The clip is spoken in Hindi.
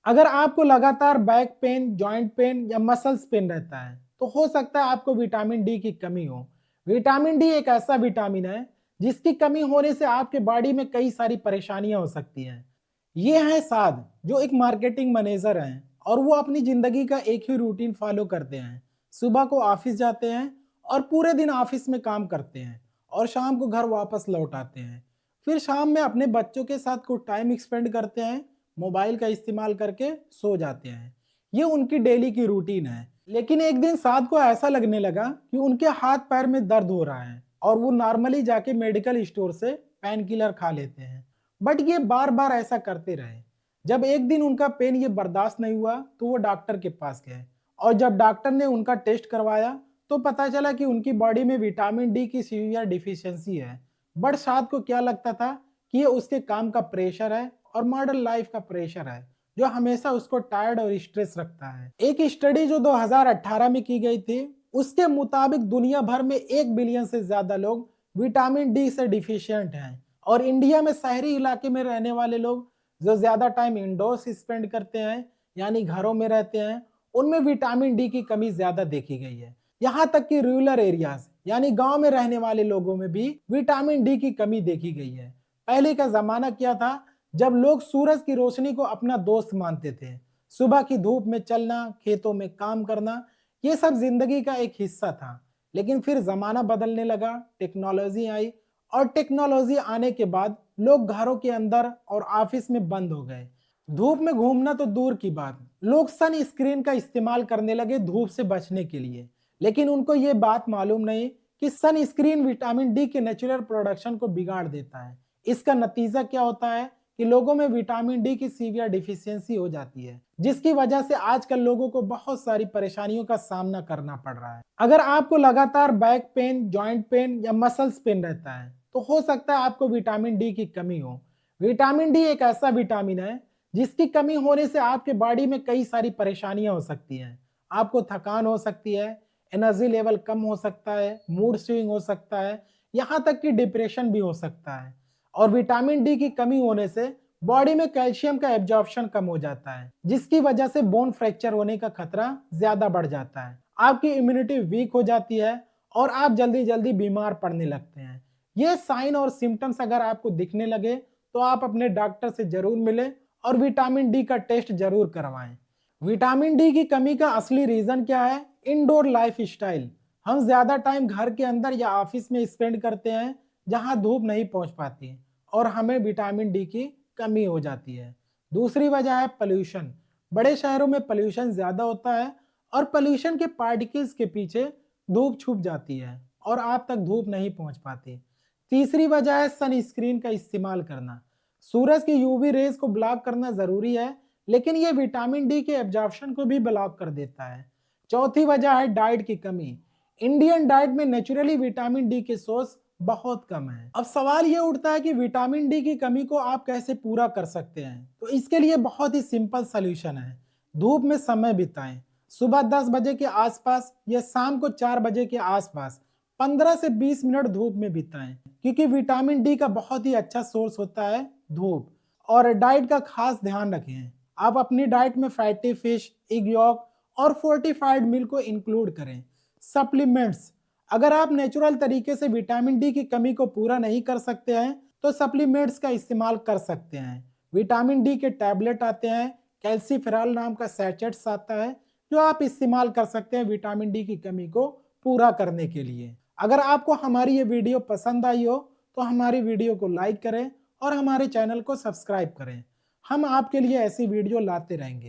अगर आपको लगातार बैक पेन, जॉइंट पेन या मसल्स पेन रहता है, तो हो सकता है आपको विटामिन डी की कमी हो। विटामिन डी एक ऐसा विटामिन है जिसकी कमी होने से आपके बॉडी में कई सारी परेशानियां हो सकती हैं। ये है साद, जो एक मार्केटिंग मैनेजर हैं और वो अपनी जिंदगी का एक ही रूटीन फॉलो करते हैं। सुबह को ऑफिस जाते हैं और पूरे दिन ऑफिस में काम करते हैं और शाम को घर वापस लौट आते हैं। फिर शाम में अपने बच्चों के साथ कुछ टाइम स्पेंड करते हैं, मोबाइल का इस्तेमाल करके सो जाते हैं। ये उनकी डेली की रूटीन है। लेकिन एक दिन साद को ऐसा लगने लगा कि उनके हाथ पैर में दर्द हो रहा है और वो नॉर्मली जाके मेडिकल स्टोर से पेन किलर खा लेते हैं। बट ये बार बार ऐसा करते रहे। जब एक दिन उनका पेन ये बर्दाश्त नहीं हुआ तो वो डॉक्टर के पास गए और जब डॉक्टर ने उनका टेस्ट करवाया तो पता चला कि उनकी बॉडी में विटामिन डी की सीवियर डिफिशियंसी है। बट साद को क्या लगता था कि ये उसके काम का प्रेशर है और मॉडर्न लाइफ का प्रेशर है, जो हमेशा उसको टायर्ड और स्ट्रेस रखता है। एक स्टडी जो 2018 में की गई थी, उसके मुताबिक दुनिया भर में 1 बिलियन से ज्यादा लोग विटामिन डी से डिफिशियंट हैं और इंडिया में शहरी इलाके में रहने वाले लोग जो ज्यादा टाइम इंडोर्स स्पेंड करते हैं, यानी घरों में रहते हैं, उनमें विटामिन डी की कमी ज्यादा देखी गई है। यहाँ तक कि रूरल एरियाज यानी गांव में रहने वाले लोगों में भी विटामिन डी की कमी देखी गई है। पहले का जमाना क्या था, जब लोग सूरज की रोशनी को अपना दोस्त मानते थे। सुबह की धूप में चलना, खेतों में काम करना, ये सब जिंदगी का एक हिस्सा था। लेकिन फिर जमाना बदलने लगा, टेक्नोलॉजी आई और टेक्नोलॉजी आने के बाद लोग घरों के अंदर और ऑफिस में बंद हो गए। धूप में घूमना तो दूर की बात, लोग सन स्क्रीन का इस्तेमाल करने लगे धूप से बचने के लिए। लेकिन उनको ये बात मालूम नहीं कि सन स्क्रीन विटामिन डी के नेचुरल प्रोडक्शन को बिगाड़ देता है। इसका नतीजा क्या होता है कि लोगों में विटामिन डी की सीवियर डिफिशियंसी हो जाती है, जिसकी वजह से आजकल लोगों को बहुत सारी परेशानियों का सामना करना पड़ रहा है। अगर आपको लगातार बैक पेन, जॉइंट पेन या मसल्स पेन रहता है, तो हो सकता है आपको विटामिन डी की कमी हो। विटामिन डी एक ऐसा विटामिन है जिसकी कमी होने से आपके बॉडी में कई सारी परेशानियां हो सकती हैं। आपको थकान हो सकती है, एनर्जी लेवल कम हो सकता है, मूड स्विंग हो सकता है, यहाँ तक कि डिप्रेशन भी हो सकता है। और विटामिन डी की कमी होने से बॉडी में कैल्शियम का एब्जॉर्प्शन कम हो जाता है, जिसकी वजह से बोन फ्रैक्चर होने का खतरा ज्यादा बढ़ जाता है। आपकी इम्यूनिटी वीक हो जाती है और आप जल्दी जल्दी बीमार पड़ने लगते हैं। ये साइन और सिम्टम्स अगर आपको दिखने लगे तो आप अपने डॉक्टर से जरूर मिलें और विटामिन डी का टेस्ट जरूर करवाएं। विटामिन डी की कमी का असली रीजन क्या है? Indoor life style. हम ज्यादा टाइम घर के अंदर या ऑफिस में स्पेंड करते हैं जहां धूप नहीं पहुंच पाती और हमें विटामिन डी की कमी हो जाती है। दूसरी वजह है पोल्यूशन। बड़े शहरों में पोल्यूशन ज्यादा होता है और पोल्यूशन के पार्टिकल्स के पीछे धूप छुप जाती है और आप तक धूप नहीं पहुंच पाती। तीसरी वजह है सन स्क्रीन का इस्तेमाल करना। सूरज की यूवी रेज को ब्लॉक करना जरूरी है, लेकिन ये विटामिन डी के एब्जॉर्प्शन को भी ब्लॉक कर देता है। चौथी वजह है डाइट की कमी। इंडियन डाइट में नेचुरली विटामिन डी के सोर्स बहुत कम है। अब सवाल ये उठता है कि विटामिन डी की कमी को आप कैसे पूरा कर सकते हैं? तो इसके लिए बहुत ही सिंपल सॉल्यूशन है। धूप में समय बिताएं। सुबह 10 बजे के आसपास या शाम को 4 बजे के आसपास 15 से 20 मिनट धूप में बिताएं, क्योंकि विटामिन डी का बहुत ही अच्छा सोर्स होता है धूप। और डाइट का खास ध्यान रखें। आप अपनी डाइट में फैटी फिश, एग यॉक और फोर्टिफाइड मिल्क को इंक्लूड करें। सप्लीमेंट्स। अगर आप नेचुरल तरीके से विटामिन डी की कमी को पूरा नहीं कर सकते हैं तो सप्लीमेंट्स का इस्तेमाल कर सकते हैं। विटामिन डी के टैबलेट आते हैं, कैल्सीफेरॉल नाम का सैचेट्स आता है, जो आप इस्तेमाल कर सकते हैं विटामिन डी की कमी को पूरा करने के लिए। अगर आपको हमारी ये वीडियो पसंद आई हो तो हमारी वीडियो को लाइक करें और हमारे चैनल को सब्सक्राइब करें। हम आपके लिए ऐसी वीडियो लाते रहेंगे।